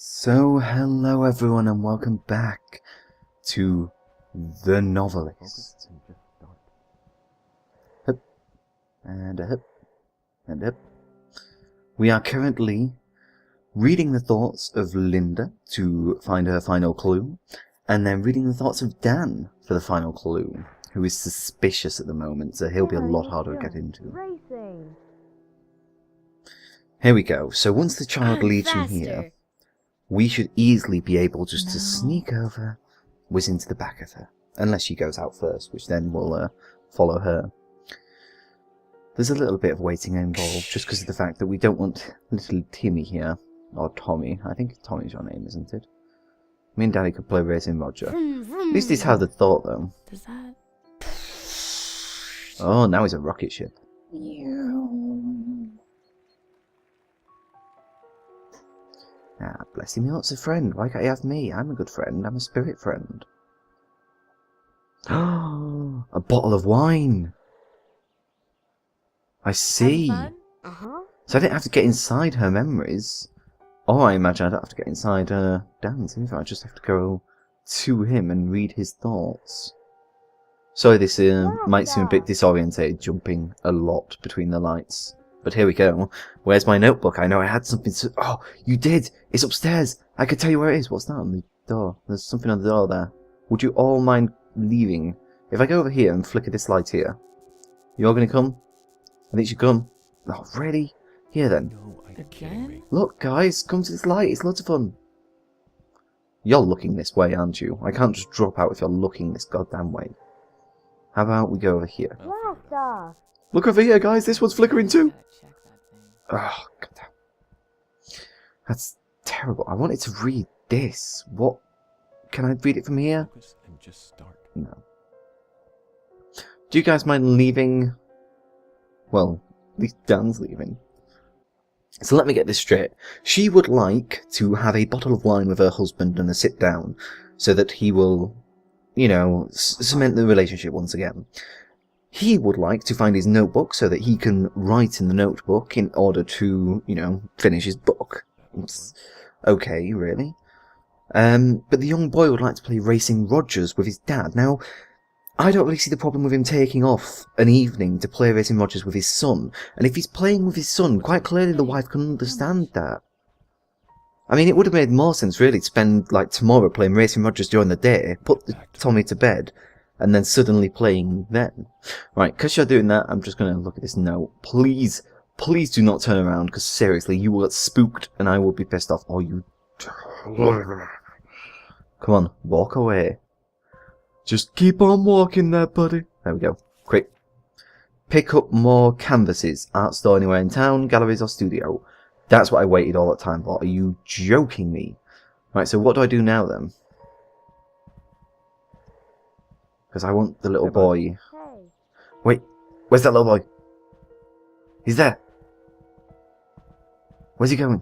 So, hello everyone and welcome back to The Novelist. Hup, and a hup, and up. We are currently reading the thoughts of Linda to find her final clue, and then reading the thoughts of Dan for the final clue, who is suspicious at the moment, so he'll be a lot harder to get into. Racing. Here we go. So once the child leaves from here, we should easily be able just to sneak over, whiz into the back of her. Unless she goes out first, which then will follow her. There's a little bit of waiting involved, just because of the fact that we don't want little Timmy here. Or Tommy. I think Tommy's your name, isn't it? Me and Daddy could play Racing Roger. At least he's had the thought, though. Does that... Oh, now he's a rocket ship. Ah, bless him, he wants a friend. Why can't he have me? I'm a good friend. I'm a spirit friend. Oh, a bottle of wine. I see. Uh-huh. So I didn't have to get inside her memories. Or I imagine I don't have to get inside Dan's. I just have to go to him and read his thoughts. Sorry, this might seem a bit disorientated, jumping a lot between the lights. But here we go. Where's my notebook? I know I had something to... Oh, you did! It's upstairs! I can tell you where it is. What's that on the door? There's something on the door there. Would you all mind leaving? If I go over here and flicker this light here, you're going to come? I think you should come. Oh, really? Here then. No, Again? Look, guys, come to this light. It's loads of fun. You're looking this way, aren't you? I can't just drop out if you're looking this goddamn way. How about we go over here? Blast off. Look over here, guys. This one's flickering too. Check that thing. Oh, goddamn. That's terrible. I wanted to read this. What? Can I read it from here? Focus and just start. No. Do you guys mind leaving? Well, at least Dan's leaving. So let me get this straight. She would like to have a bottle of wine with her husband and a sit down so that he will, you know, cement the relationship once again. He would like to find his notebook so that he can write in the notebook in order to, you know, finish his book. It's okay, really. But the young boy would like to play Racing Rogers with his dad. Now, I don't really see the problem with him taking off an evening to play Racing Rogers with his son. And if he's playing with his son, quite clearly the wife can understand that. I mean, it would have made more sense, really, to spend, like, tomorrow playing Racing Rogers during the day, put Tommy to bed, and then suddenly playing then. Right, because you're doing that, I'm just going to look at this note. Please, please do not turn around, because seriously, you will get spooked, and I will be pissed off. Oh, you... Come on, walk away. Just keep on walking there, buddy. There we go. Quick. Pick up more canvases. Art store anywhere in town, galleries or studio. That's what I waited all that time for. Are you joking me? Right, so what do I do now, then? Because I want the little boy. Hey. Wait, where's that little boy? He's there. Where's he going?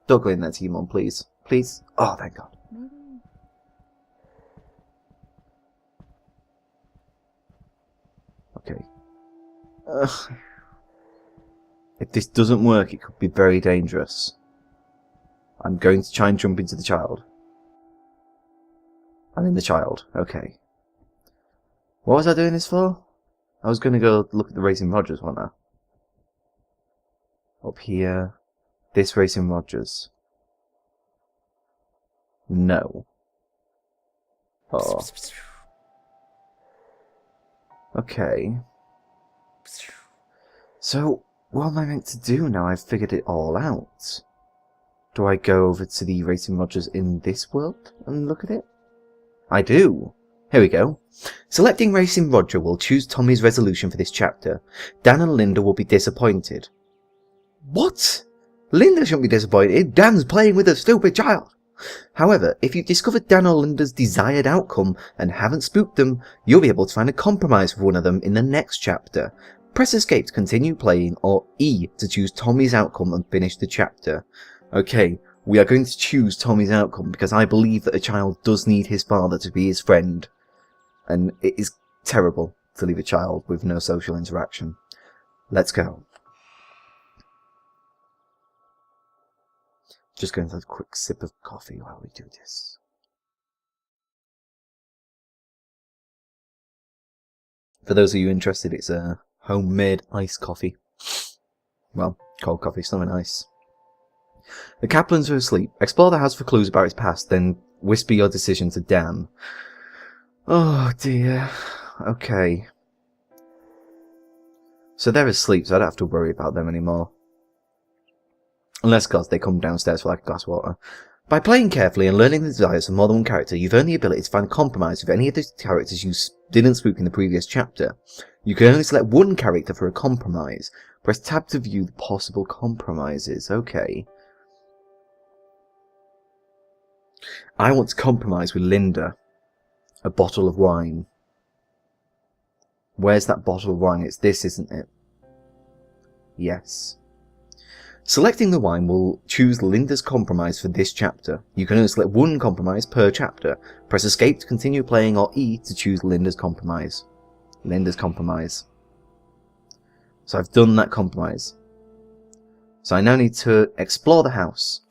Don't go in there, Timon, please. Please. Oh, thank God. Maybe. Okay. Ugh. If this doesn't work, it could be very dangerous. I'm going to try and jump into the child. I'm in the child. Okay. What was I doing this for? I was going to go look at the Racing Rogers, wasn't I? Up here. This Racing Rogers. No. Oh. Okay. So, what am I meant to do now I've figured it all out? Do I go over to the Racing Rogers in this world and look at it? I do. Here we go. Selecting Racing Roger will choose Tommy's resolution for this chapter. Dan and Linda will be disappointed. What? Linda shouldn't be disappointed. Dan's playing with a stupid child. However, if you've discovered Dan or Linda's desired outcome and haven't spooked them, you'll be able to find a compromise for one of them in the next chapter. Press escape to continue playing, or E to choose Tommy's outcome and finish the chapter. Okay, we are going to choose Tommy's outcome because I believe that a child does need his father to be his friend. And it is terrible to leave a child with no social interaction. Let's go. Just going to have a quick sip of coffee while we do this. For those of you interested, it's a homemade iced coffee. Well, cold coffee, something nice. The Kaplans are asleep. Explore the house for clues about its past, then whisper your decision to Dan. Oh dear. Okay. So they're asleep, so I don't have to worry about them anymore. Unless, of course, they come downstairs for like a glass of water. By playing carefully and learning the desires of more than one character, you've earned the ability to find compromise with any of the characters you didn't spook in the previous chapter. You can only select one character for a compromise. Press tab to view the possible compromises. Okay. I want to compromise with Linda. A bottle of wine. Where's that bottle of wine? It's this, isn't it? Yes. Selecting the wine will choose Linda's compromise for this chapter. You can only select one compromise per chapter. Press escape to continue playing or E to choose Linda's compromise. Linda's compromise. So I've done that compromise. So I now need to explore the house.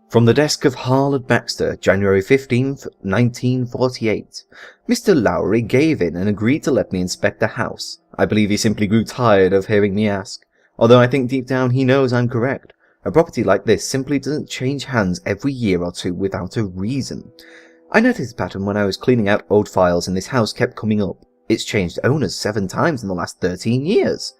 From the desk of Harlot Baxter, January 15th, 1948. Mr. Lowry gave in and agreed to let me inspect the house. I believe he simply grew tired of hearing me ask. Although I think deep down he knows I'm correct. A property like this simply doesn't change hands every year or two without a reason. I noticed a pattern when I was cleaning out old files and this house kept coming up. It's changed owners 7 times in the last 13 years.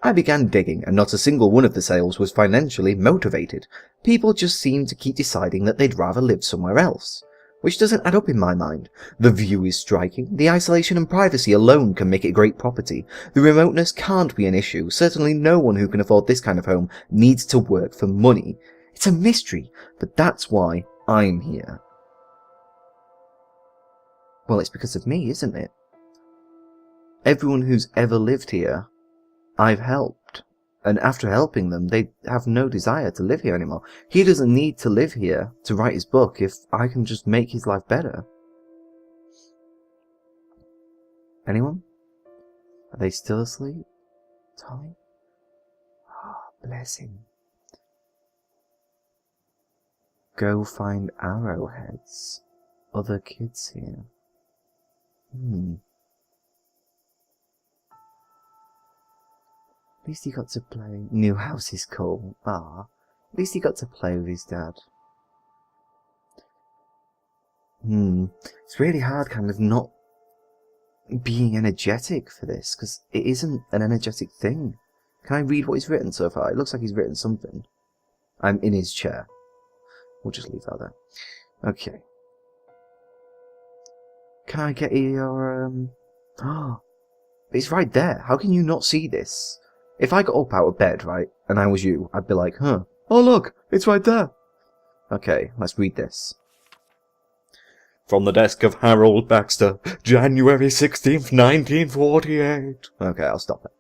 I began digging, and not a single one of the sales was financially motivated. People just seemed to keep deciding that they'd rather live somewhere else. Which doesn't add up in my mind. The view is striking. The isolation and privacy alone can make it a great property. The remoteness can't be an issue. Certainly no one who can afford this kind of home needs to work for money. It's a mystery, but that's why I'm here. Well, it's because of me, isn't it? Everyone who's ever lived here, I've helped. And after helping them, they have no desire to live here anymore. He doesn't need to live here to write his book if I can just make his life better. Anyone? Are they still asleep? Tommy? Oh, bless him. Go find arrowheads. Other kids here. At least he got to play. New house is cool. At least he got to play with his dad. It's really hard kind of not being energetic for this, because it isn't an energetic thing. Can I read what he's written so far? It looks like he's written something. I'm in his chair. We'll just leave that there. Okay. Can I get your, it's right there. How can you not see this? If I got up out of bed, right, and I was you, I'd be like, huh. Oh look, it's right there. Okay, let's read this. From the desk of Harold Baxter, January 16th, 1948. Okay, I'll stop it.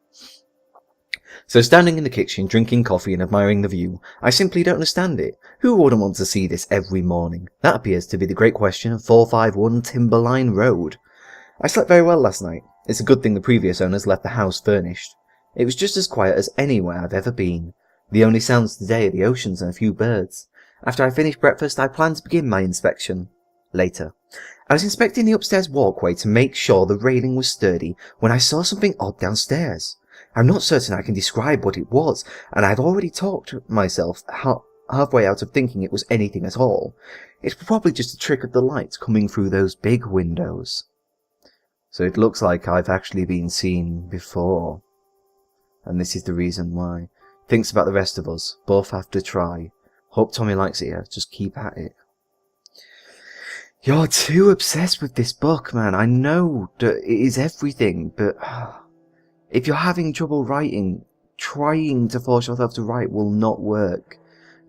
So standing in the kitchen, drinking coffee and admiring the view, I simply don't understand it. Who wouldn't want to see this every morning? That appears to be the great question of 451 Timberline Road. I slept very well last night. It's a good thing the previous owners left the house furnished. It was just as quiet as anywhere I've ever been. The only sounds today are the oceans and a few birds. After I finished breakfast, I planned to begin my inspection. Later. I was inspecting the upstairs walkway to make sure the railing was sturdy when I saw something odd downstairs. I'm not certain I can describe what it was, and I've already talked myself halfway out of thinking it was anything at all. It's probably just a trick of the light coming through those big windows. So it looks like I've actually been seen before. And this is the reason why. Thinks about the rest of us. Both have to try. Hope Tommy likes it here. Just keep at it. You're too obsessed with this book, man. I know that it is everything, but if you're having trouble writing, trying to force yourself to write will not work.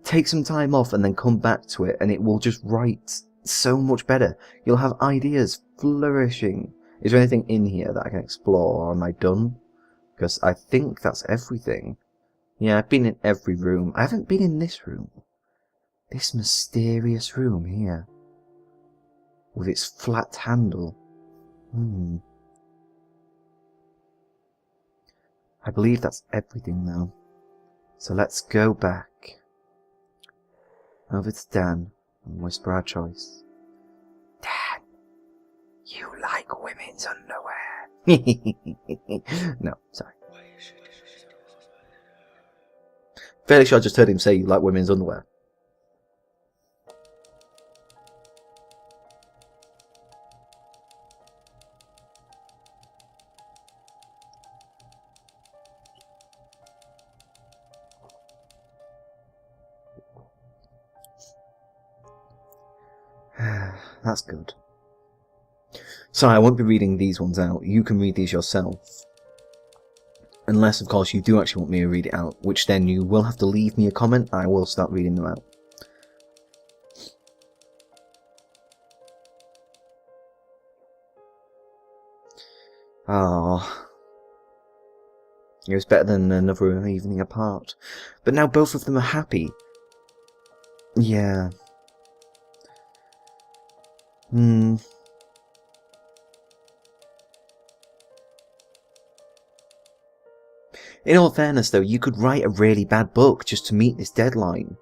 Take some time off and then come back to it, and it will just write so much better. You'll have ideas flourishing. Is there anything in here that I can explore, or am I done? Because I think that's everything. Yeah, I've been in every room. I haven't been in this room. This mysterious room here. With its flat handle. I believe that's everything though. So let's go back. Over to Dan and whisper our choice. Dan, you like women's underwear. No, sorry. Fairly sure I just heard him say you like women's underwear. That's good. Sorry, I won't be reading these ones out. You can read these yourself. Unless, of course, you do actually want me to read it out, which then you will have to leave me a comment. I will start reading them out. Ah, it was better than another evening apart. But now both of them are happy. Yeah. In all fairness, though, you could write a really bad book just to meet this deadline.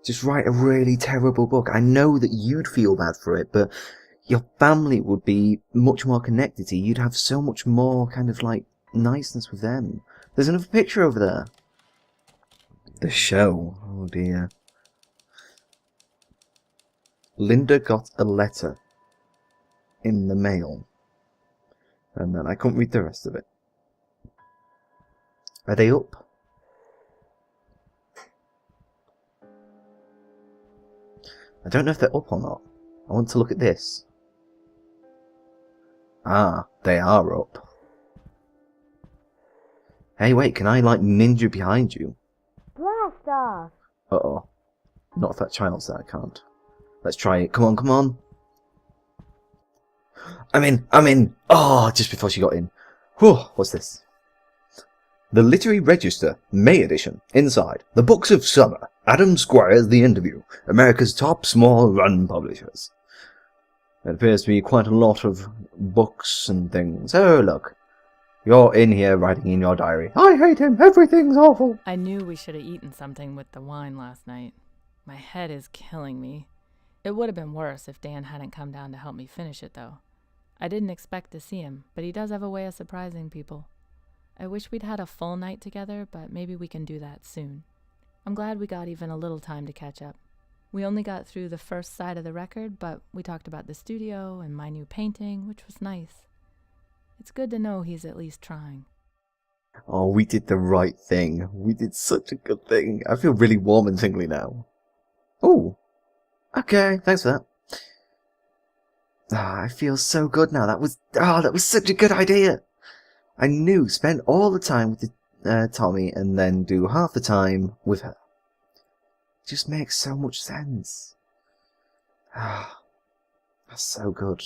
Just write a really terrible book. I know that you'd feel bad for it, but your family would be much more connected to you. You'd have so much more kind of like niceness with them. There's another picture over there. The show. Oh dear. Linda got a letter in the mail. And then I couldn't read the rest of it. Are they up? I don't know if they're up or not. I want to look at this. Ah, they are up. Hey, wait, can I, like, ninja behind you? Blast off! Uh-oh. Not if that child's there, I can't. Let's try it. Come on, come on. I'm in! Oh, just before she got in. Whew, what's this? The Literary Register, May edition. Inside, the books of summer. Adam Squire's The Interview. America's top small-run publishers. There appears to be quite a lot of books and things. Oh, look. You're in here writing in your diary. I hate him. Everything's awful. I knew we should have eaten something with the wine last night. My head is killing me. It would have been worse if Dan hadn't come down to help me finish it, though. I didn't expect to see him, but he does have a way of surprising people. I wish we'd had a full night together, but maybe we can do that soon. I'm glad we got even a little time to catch up. We only got through the first side of the record, but we talked about the studio and my new painting, which was nice. It's good to know he's at least trying. Oh, we did the right thing. We did such a good thing. I feel really warm and tingly now. Oh, okay, thanks for that. I feel so good now. That was such a good idea. I knew spend all the time with Tommy and then do half the time with her. It just makes so much sense. That's so good.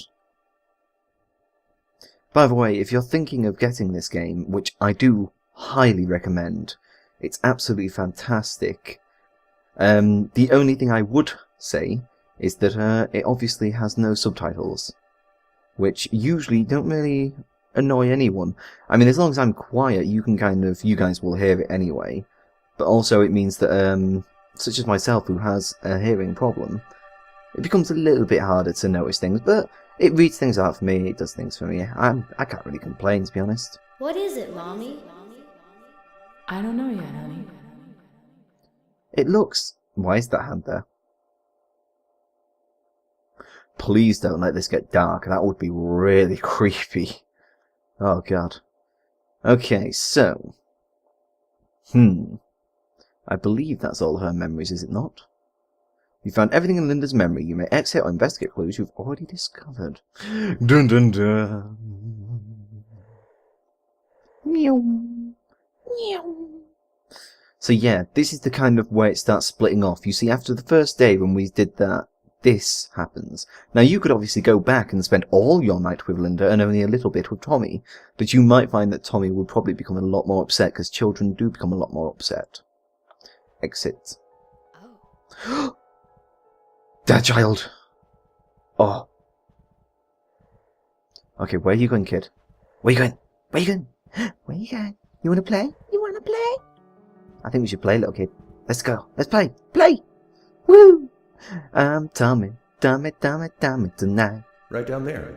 By the way, if you're thinking of getting this game, which I do highly recommend, it's absolutely fantastic. The only thing I would say is that it obviously has no subtitles, which usually don't really annoy anyone. I mean, as long as I'm quiet, you guys will hear it anyway. But also it means that, such as myself, who has a hearing problem, it becomes a little bit harder to notice things, but it reads things out for me, it does things for me. I can't really complain, to be honest. What is it, Mommy? I don't know yet, honey. It looks... Why is that hand there? Please don't let this get dark. That would be really creepy. Oh, God. Okay, so... I believe that's all her memories, is it not? You found everything in Linda's memory. You may exit or investigate clues you've already discovered. Dun dun dun. Meow. Meow. So yeah, this is the kind of way it starts splitting off. You see, after the first day when we did that, this happens. Now you could obviously go back and spend all your night with Linda and only a little bit with Tommy, but you might find that Tommy would probably become a lot more upset, because children do become a lot more upset. Exit. Oh. That child! Oh. Okay, where are you going, kid? Where are you going? Where are you going? Where are you going? You wanna play? You wanna play? I think we should play, little kid. Let's go. Let's play. Play! Woo! I'm Tommy tonight. Right down there.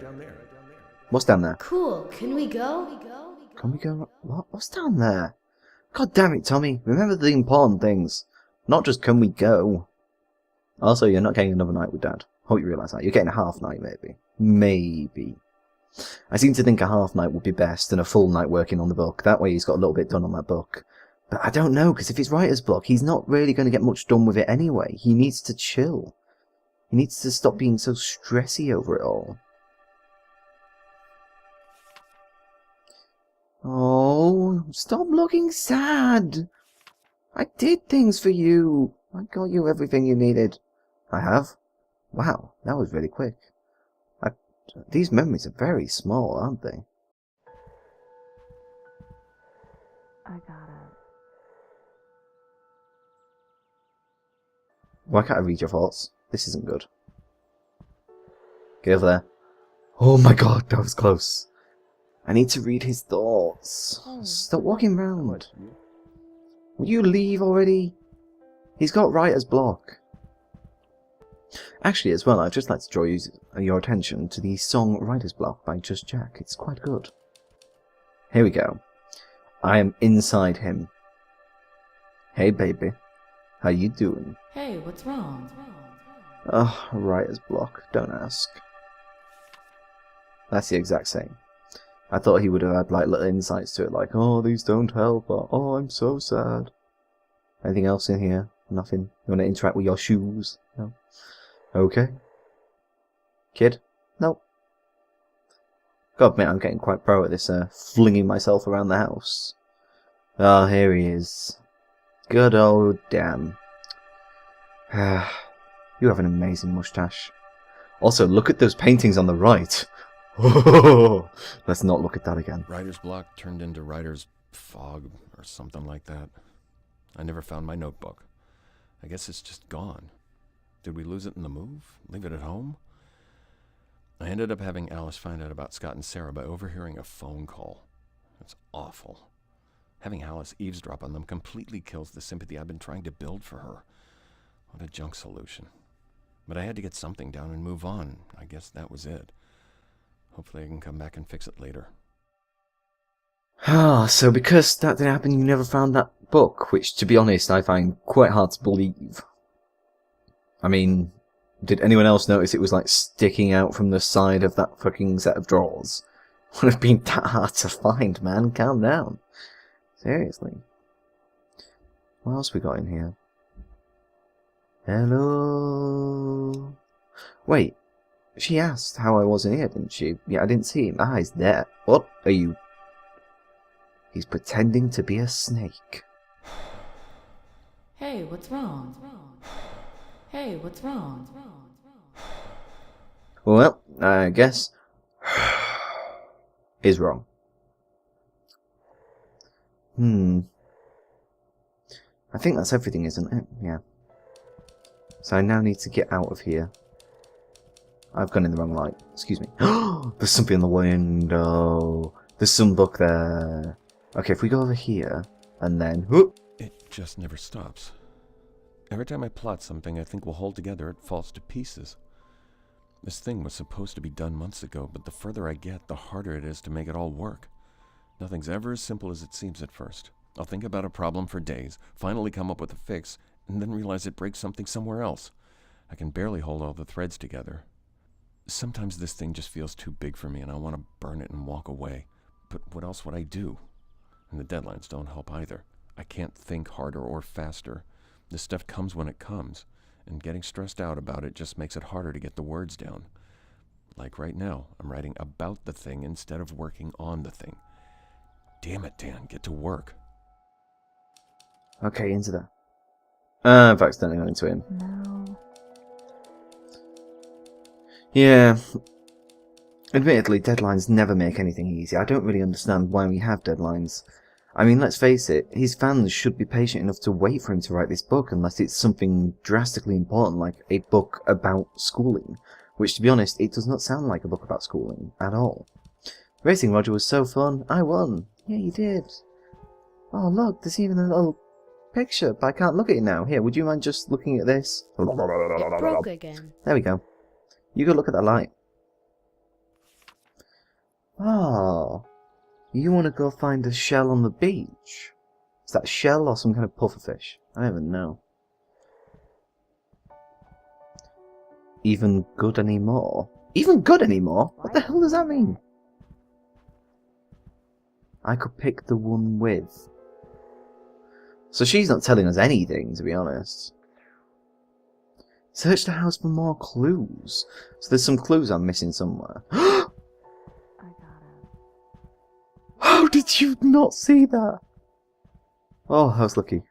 What's down there? Cool. Can we go? Can we go? What? What's down there? God damn it, Tommy. Remember the important things. Not just can we go. Also, you're not getting another night with Dad. Hope you realise that. You're getting a half night, maybe. Maybe. I seem to think a half night would be best than a full night working on the book. That way he's got a little bit done on that book. But I don't know, because if it's writer's block, he's not really going to get much done with it anyway. He needs to chill. He needs to stop being so stressy over it all. Oh, stop looking sad. I did things for you. I got you everything you needed. I have? Wow, that was really quick. These memories are very small, aren't they? I gotta. Why can't I read your thoughts? This isn't good. Get over there. Oh my god, that was close. I need to read his thoughts. Stop walking round. Will you leave already? He's got writer's block. Actually, as well, I'd just like to draw your attention to the song Writer's Block by Just Jack. It's quite good. Here we go. I am inside him. Hey, baby. How you doing? Hey, what's wrong? Oh, writer's block. Don't ask. That's the exact same. I thought he would have had like little insights to it, like, oh, these don't help, or oh, I'm so sad. Anything else in here? Nothing? You want to interact with your shoes? No? Okay. Kid? Nope. God, mate, I'm getting quite pro at this, flinging myself around the house. Oh, here he is. Good old Dan. You have an amazing mustache. Also, look at those paintings on the right. Let's not look at that again. Writer's block turned into writer's fog or something like that. I never found my notebook. I guess it's just gone. Did we lose it in the move? Leave it at home? I ended up having Alice find out about Scott and Sarah by overhearing a phone call. That's awful. Having Alice eavesdrop on them completely kills the sympathy I've been trying to build for her. What a junk solution. But I had to get something down and move on. I guess that was it. Hopefully I can come back and fix it later. Ah, so because that didn't happen, you never found that book, which, to be honest, I find quite hard to believe. I mean, did anyone else notice it was, like, sticking out from the side of that fucking set of drawers? Would have been that hard to find, man. Calm down. Seriously. What else we got in here? Hello? Wait. She asked how I was in here, didn't she? Yeah, I didn't see him. Ah, he's there. What are you? He's pretending to be a snake. Hey, what's wrong? Hey, what's wrong? Well, I guess is wrong. I think that's everything, isn't it? Yeah. So I now need to get out of here. I've gone in the wrong light. Excuse me. There's something in the window. There's some book there. Okay, if we go over here, and then... whoop. It just never stops. Every time I plot something I think will hold together, it falls to pieces. This thing was supposed to be done months ago, but the further I get, the harder it is to make it all work. Nothing's ever as simple as it seems at first. I'll think about a problem for days, finally come up with a fix, and then realize it breaks something somewhere else. I can barely hold all the threads together. Sometimes this thing just feels too big for me and I want to burn it and walk away. But what else would I do? And the deadlines don't help either. I can't think harder or faster. This stuff comes when it comes, and getting stressed out about it just makes it harder to get the words down. Like right now, I'm writing about the thing instead of working on the thing. Damn it, Dan, get to work. Okay, into there. I've accidentally gone into him. No. Yeah. Admittedly, deadlines never make anything easy. I don't really understand why we have deadlines. I mean, let's face it, his fans should be patient enough to wait for him to write this book unless it's something drastically important like a book about schooling. Which, to be honest, it does not sound like a book about schooling at all. Racing Roger was so fun. I won. Yeah, you did. Oh, look, there's even a little picture, but I can't look at it now. Here, would you mind just looking at this? It broke again. There we go. You go look at that light. Oh, you want to go find a shell on the beach? Is that a shell or some kind of pufferfish? I don't even know. Even good anymore? Even good anymore? What the hell does that mean? I could pick the one with. So she's not telling us anything, to be honest. Search the house for more clues. So there's some clues I'm missing somewhere. I got it. How did you not see that? Oh, I was lucky.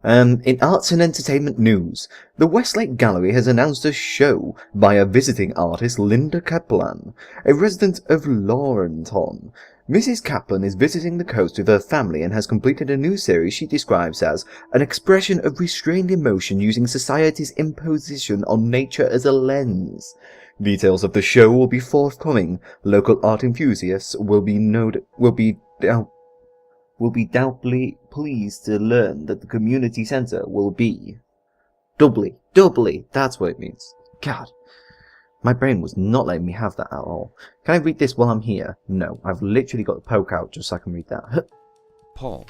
In arts and entertainment news, the Westlake Gallery has announced a show by a visiting artist, Linda Kaplan, a resident of Laurenton. Mrs. Kaplan is visiting the coast with her family and has completed a new series she describes as an expression of restrained emotion using society's imposition on nature as a lens. Details of the show will be forthcoming. Local art enthusiasts will be doubly pleased to learn that the community centre will be doubly, that's what it means. God, my brain was not letting me have that at all. Can I read this while I'm here? No, I've literally got the poke out just so I can read that. Paul.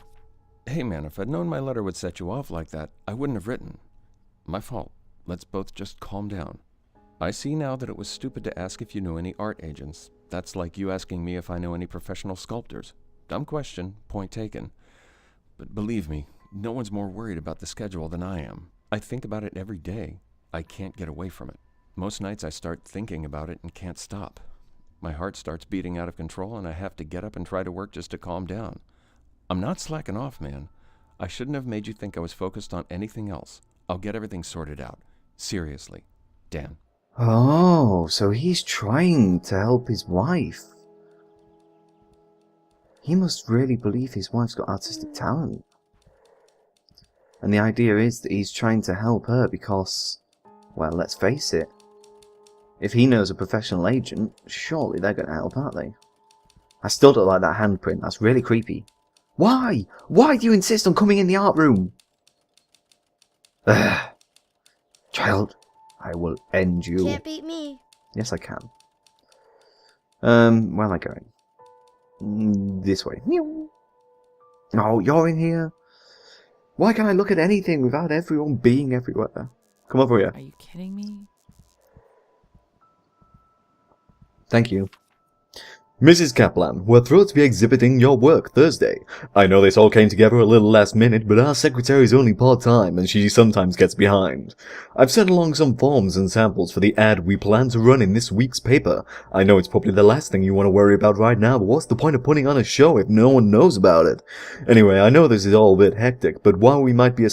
Hey man, if I'd known my letter would set you off like that, I wouldn't have written. My fault. Let's both just calm down. I see now that it was stupid to ask if you knew any art agents. That's like you asking me if I know any professional sculptors. Dumb question, point taken. But believe me, no one's more worried about the schedule than I am. I think about it every day. I can't get away from it. Most nights I start thinking about it and can't stop. My heart starts beating out of control and I have to get up and try to work just to calm down. I'm not slacking off, man. I shouldn't have made you think I was focused on anything else. I'll get everything sorted out. Seriously. Dan. Oh, so he's trying to help his wife. He must really believe his wife's got artistic talent. And the idea is that he's trying to help her because, well, let's face it, if he knows a professional agent, surely they're going to help, aren't they? I still don't like that handprint, that's really creepy. Why? Why do you insist on coming in the art room? Ugh. Child, I will end you. Can't beat me. Yes, I can. Where am I going? This way. Oh, you're in here? Why can't I look at anything without everyone being everywhere? Come over here. Are you kidding me? Thank you. Mrs. Kaplan, we're thrilled to be exhibiting your work Thursday. I know this all came together a little last minute, but our secretary is only part-time and she sometimes gets behind. I've sent along some forms and samples for the ad we plan to run in this week's paper. I know it's probably the last thing you want to worry about right now, but what's the point of putting on a show if no one knows about it? Anyway, I know this is all a bit hectic, but while we might be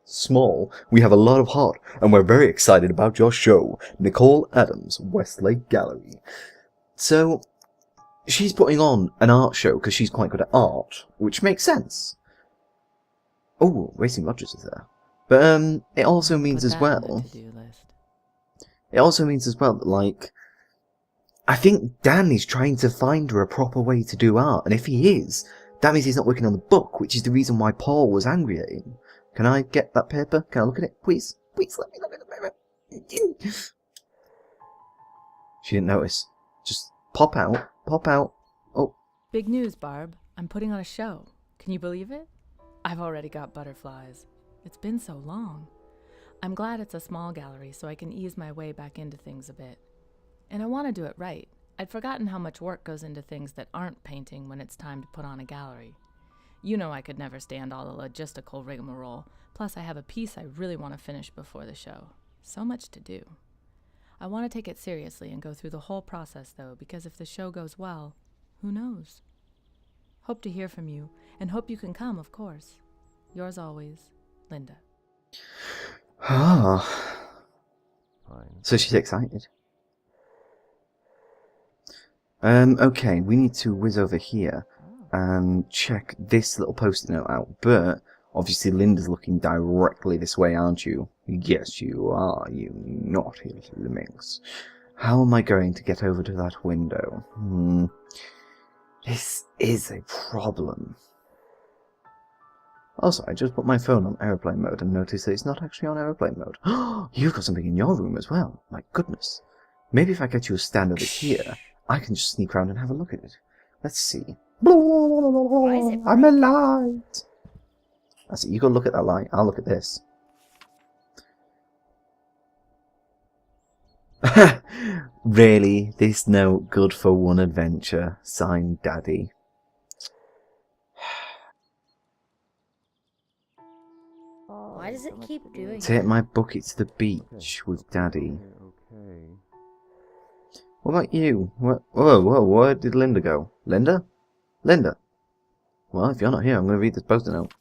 small, we have a lot of heart, and we're very excited about your show. Nicole Adams, Westlake Gallery. So, she's putting on an art show because she's quite good at art, which makes sense. Oh, Racing Rogers is there. But, it also means Put as that on the well... to-do list. It also means as well that, like... I think Dan is trying to find her a proper way to do art, and if he is, that means he's not working on the book, which is the reason why Paul was angry at him. Can I get that paper? Can I look at it? Please? Please let me look at the paper. She didn't notice. Just pop out. Oh. Big news, Barb. I'm putting on a show. Can you believe it? I've already got butterflies. It's been so long. I'm glad it's a small gallery so I can ease my way back into things a bit. And I want to do it right. I'd forgotten how much work goes into things that aren't painting when it's time to put on a gallery. You know I could never stand all the logistical rigmarole. Plus I have a piece I really want to finish before the show. So much to do. I want to take it seriously and go through the whole process, though, because if the show goes well, who knows? Hope to hear from you, and hope you can come, of course. Yours always, Linda. Ah. Fine. So she's excited. Okay, we need to whiz over here and check this little post-it note out, but obviously Linda's looking directly this way, aren't you? Yes, you are, you naughty little minx. How am I going to get over to that window? This is a problem. Also, I just put my phone on airplane mode and noticed that it's not actually on airplane mode. You've got something in your room as well. My goodness. Maybe if I get you a stand over here, I can just sneak around and have a look at it. Let's see. Why is it I'm a bright? light. That's it. You go look at that light. I'll look at this. Really? This note good for one adventure. Signed, Daddy. Why does it keep doing Take that? my bucket to the beach with Daddy. Okay. What about you? Whoa, where did Linda go? Linda? Linda? Well, if you're not here, I'm going to read this post-it note.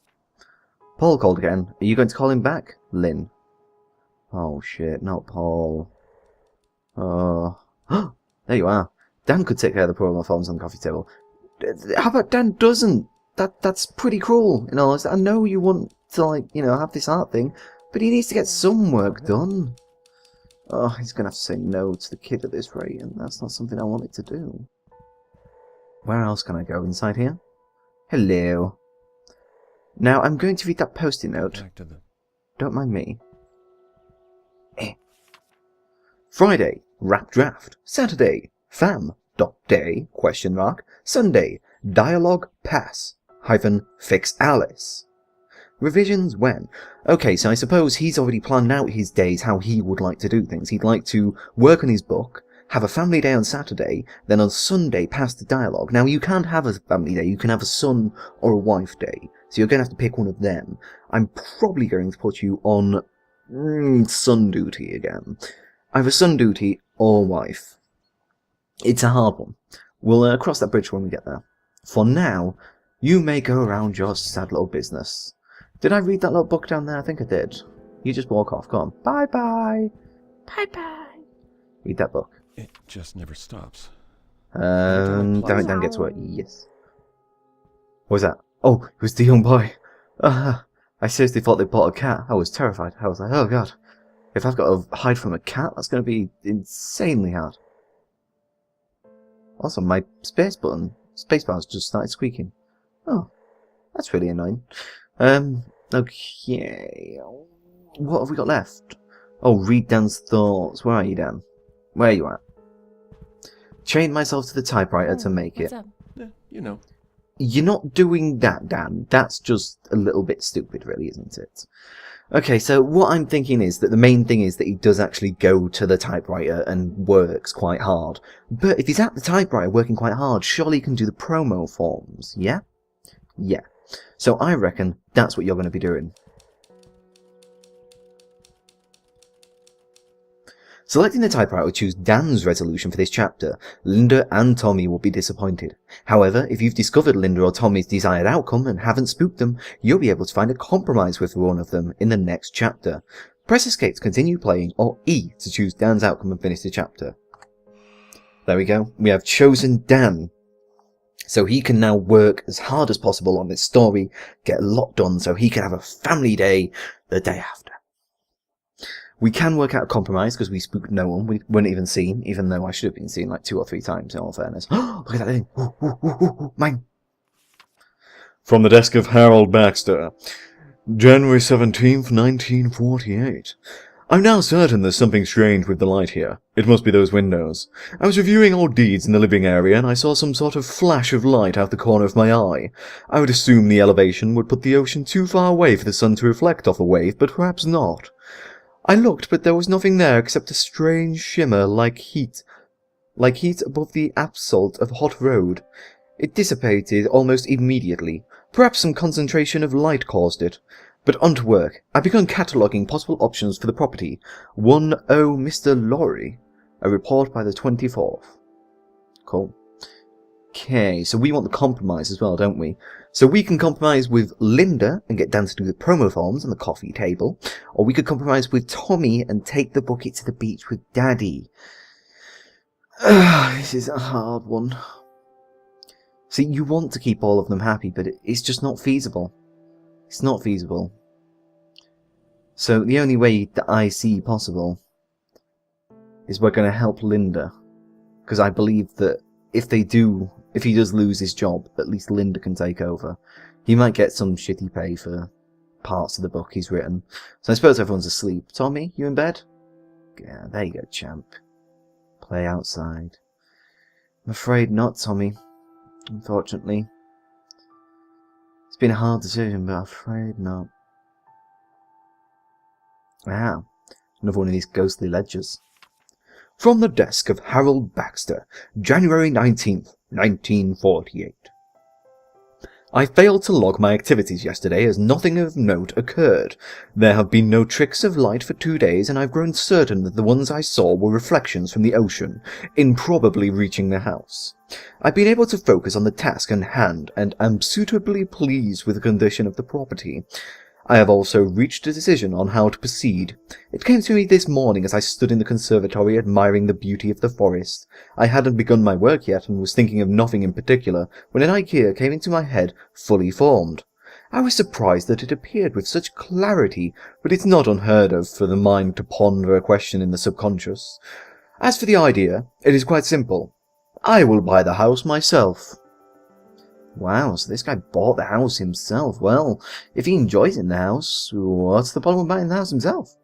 Paul called again. Are you going to call him back? Lynn. Oh shit, not Paul. Oh. There you are. Dan could take care of the promo forms on the coffee table. How about Dan doesn't? That's pretty cruel. You know, I know you want to, like, you know, have this art thing, but he needs to get some work done. Oh, he's going to have to say no to the kid at this rate, and that's not something I wanted to do. Where else can I go inside here? Hello. Now, I'm going to read that post-it note. Back to the... Don't mind me. Friday, rap draft. Saturday, fam. Day, question mark. Sunday, dialogue pass. Fix Alice. Revisions when? Okay, so I suppose he's already planned out his days how he would like to do things. He'd like to work on his book, have a family day on Saturday, then on Sunday pass the dialogue. Now, you can't have a family day, you can have a son or a wife day, so you're going to have to pick one of them. I'm probably going to put you on son duty again. Either son duty or wife. It's a hard one. We'll cross that bridge when we get there. For now, you may go around your sad little business. Did I read that little book down there? I think I did. You just walk off. Go on. Bye-bye. Bye-bye. Read that book. It just never stops. Dan gets to it. Yes. What was that? Oh, it was the young boy. I seriously thought they bought a cat. I was terrified. I was like, oh god. If I've got to hide from a cat, that's going to be insanely hard. Also, my spacebar's just started squeaking. Oh, that's really annoying. Okay. What have we got left? Oh, read Dan's thoughts. Where are you, Dan? Where are you at? Chain myself to the typewriter to make What's it. up? You know. You're not doing that, Dan. That's just a little bit stupid, really, isn't it? Okay, so what I'm thinking is that the main thing is that he does actually go to the typewriter and works quite hard. But if he's at the typewriter working quite hard, surely he can do the promo forms, yeah? Yeah. So I reckon that's what you're going to be doing. Selecting the typewriter will choose Dan's resolution for this chapter. Linda and Tommy will be disappointed. However, if you've discovered Linda or Tommy's desired outcome and haven't spooked them, you'll be able to find a compromise with one of them in the next chapter. Press escape to continue playing, or E to choose Dan's outcome and finish the chapter. There we go. We have chosen Dan. So he can now work as hard as possible on this story, get a lot done so he can have a family day the day after. We can work out a compromise because we spooked no one. We weren't even seen, even though I should have been seen like 2 or 3 times in all fairness. Look at that thing. Ooh, mine. From the desk of Harold Baxter. January 17th, 1948. I'm now certain there's something strange with the light here. It must be those windows. I was reviewing old deeds in the living area and I saw some sort of flash of light out the corner of my eye. I would assume the elevation would put the ocean too far away for the sun to reflect off a wave, but perhaps not. I looked, but there was nothing there except a strange shimmer like heat above the asphalt of a hot road. It dissipated almost immediately. Perhaps some concentration of light caused it. But on to work. I began cataloguing possible options for the property. 1 Mr. Lorry. A report by the 24th. Cool. Okay, so we want the compromise as well, don't we? So we can compromise with Linda and get Dan to do the promo forms on the coffee table. Or we could compromise with Tommy and take the bucket to the beach with Daddy. This is a hard one. See, you want to keep all of them happy, but it's just not feasible. It's not feasible. So the only way that I see possible is we're going to help Linda. Because I believe that if he does lose his job, at least Linda can take over. He might get some shitty pay for parts of the book he's written. So I suppose everyone's asleep. Tommy, you in bed? Yeah, there you go, champ. Play outside. I'm afraid not, Tommy. Unfortunately. It's been a hard decision, but I'm afraid not. Ah, another one of these ghostly ledgers. From the desk of Harold Baxter, January 19th, 1948. I failed to log my activities yesterday as nothing of note occurred. There have been no tricks of light for 2 days, and I've grown certain that the ones I saw were reflections from the ocean, improbably reaching the house. I've been able to focus on the task in hand, and am suitably pleased with the condition of the property. I have also reached a decision on how to proceed. It came to me this morning as I stood in the conservatory admiring the beauty of the forest. I hadn't begun my work yet and was thinking of nothing in particular when an idea came into my head fully formed. I was surprised that it appeared with such clarity, but it's not unheard of for the mind to ponder a question in the subconscious. As for the idea, it is quite simple. I will buy the house myself. Wow, so this guy bought the house himself. Well, if he enjoys in the house, what's the problem with buying the house himself?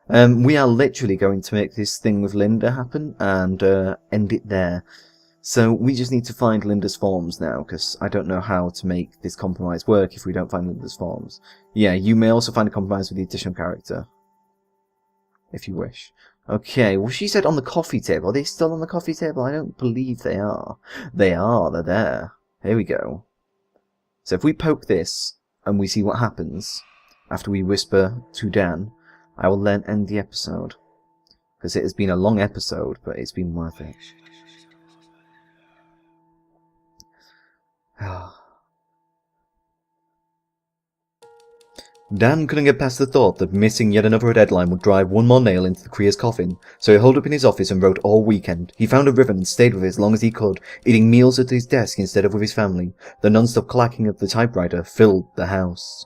We are literally going to make this thing with Linda happen and end it there. So we just need to find Linda's forms now, because I don't know how to make this compromise work if we don't find Linda's forms. Yeah, you may also find a compromise with the additional character, if you wish. Okay, well she said on the coffee table. Are they still on the coffee table? I don't believe they are. They are, they're there. Here we go. So if we poke this, and we see what happens, after we whisper to Dan, I will then end the episode. Because it has been a long episode, but it's been worth it. Dan couldn't get past the thought that missing yet another deadline would drive one more nail into the Creer's coffin, so he holed up in his office and wrote all weekend. He found a ribbon and stayed with it as long as he could, eating meals at his desk instead of with his family. The non-stop clacking of the typewriter filled the house.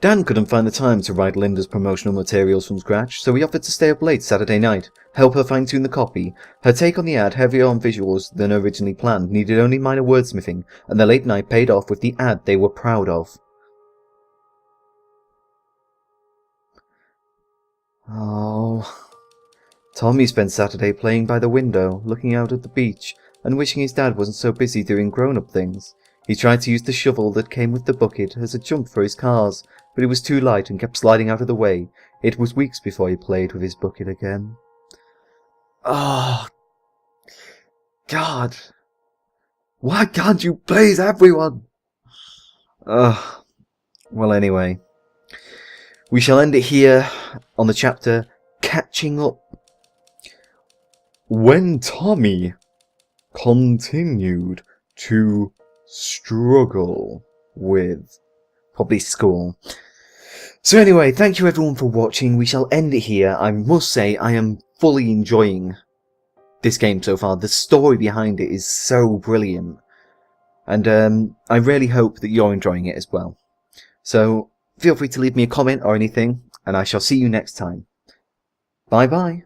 Dan couldn't find the time to write Linda's promotional materials from scratch, so he offered to stay up late Saturday night, help her fine-tune the copy. Her take on the ad, heavier on visuals than originally planned, needed only minor wordsmithing, and the late night paid off with the ad they were proud of. Oh. Tommy spent Saturday playing by the window, looking out at the beach, and wishing his dad wasn't so busy doing grown-up things. He tried to use the shovel that came with the bucket as a jump for his cars, but it was too light and kept sliding out of the way. It was weeks before he played with his bucket again. Oh, God. Why can't you please everyone? Well, anyway. We shall end it here on the chapter Catching Up. When Tommy continued to struggle with probably school. So anyway, thank you everyone for watching. We shall end it here. I must say I am fully enjoying this game so far. The story behind it is so brilliant. And I really hope that you're enjoying it as well. So feel free to leave me a comment or anything, and I shall see you next time. Bye bye.